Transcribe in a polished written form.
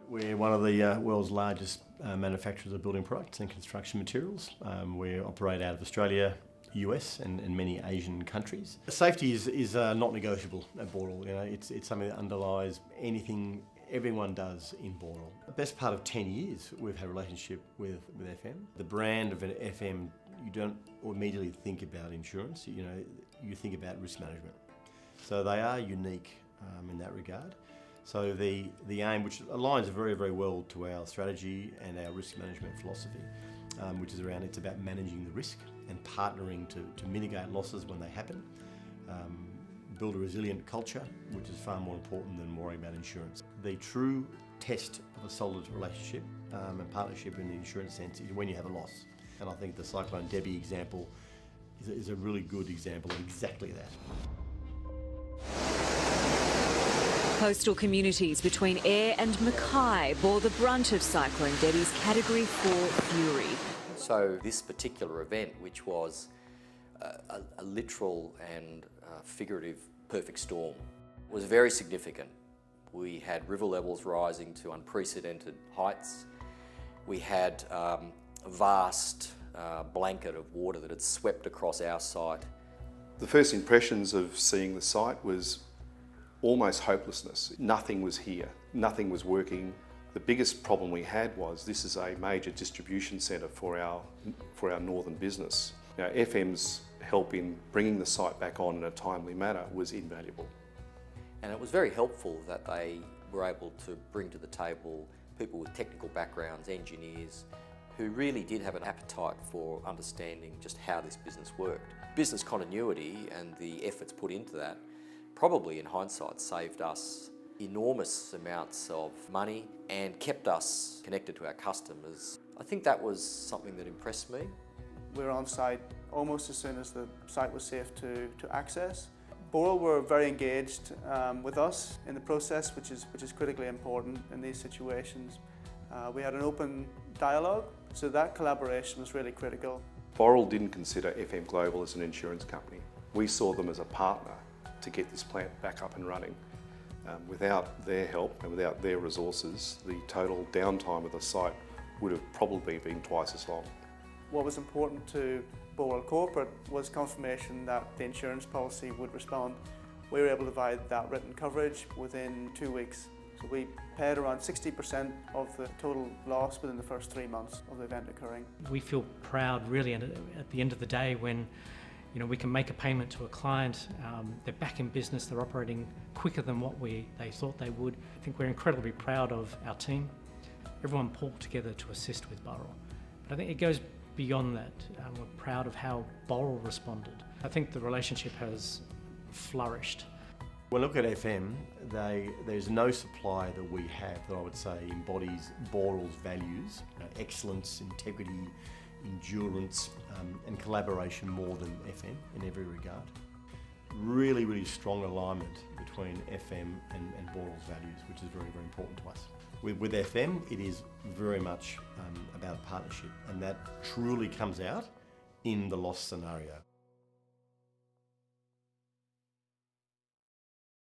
We're one of the world's largest manufacturers of building products and construction materials. We operate out of Australia, US and many Asian countries. Safety is not negotiable at Boral. You know, it's something that underlies anything everyone does in Boral. The best part of 10 years we've had a relationship with FM. The brand of an FM, you don't immediately think about insurance, you think about risk management. So they are unique in that regard. So the aim, which aligns very, very well to our strategy and our risk management philosophy, which is around, it's about managing the risk and partnering to mitigate losses when they happen, build a resilient culture, which is far more important than worrying about insurance. The true test of a solid relationship and partnership in the insurance sense is when you have a loss. And I think the Cyclone Debbie example is a really good example of exactly that. Coastal communities between Ayr and Mackay bore the brunt of Cyclone Debbie's Category 4 fury. So this particular event, which was a literal and figurative perfect storm, was very significant. We had river levels rising to unprecedented heights. We had a vast blanket of water that had swept across our site. The first impressions of seeing the site was almost hopelessness. Nothing was here, nothing was working. The biggest problem we had was this is a major distribution centre for our northern business. Now, FM's help in bringing the site back on in a timely manner was invaluable. And it was very helpful that they were able to bring to the table people with technical backgrounds, engineers, who really did have an appetite for understanding just how this business worked. Business continuity and the efforts put into that probably in hindsight saved us enormous amounts of money and kept us connected to our customers. I think that was something that impressed me. We were on site almost as soon as the site was safe to access. Boral were very engaged with us in the process, which is critically important in these situations. We had an open dialogue, so that collaboration was really critical. Boral didn't consider FM Global as an insurance company. We saw them as a partner to get this plant back up and running. Without their help and without their resources, the total downtime of the site would have probably been twice as long. What was important to Boral Corporate was confirmation that the insurance policy would respond. We were able to provide that written coverage within 2 weeks. So we paid around 60% of the total loss within the first 3 months of the event occurring. We feel proud really at the end of the day when we can make a payment to a client, they're back in business, they're operating quicker than what they thought they would. I think we're incredibly proud of our team. Everyone pulled together to assist with Boral. But I think it goes beyond that. We're proud of how Boral responded. I think the relationship has flourished. When I look at FM, there's no supplier that we have that I would say embodies Boral's values, excellence, integrity, endurance and collaboration more than FM in every regard. Really, really strong alignment between FM and Boral's values, which is very, very important to us. With FM, it is very much about partnership, and that truly comes out in the loss scenario.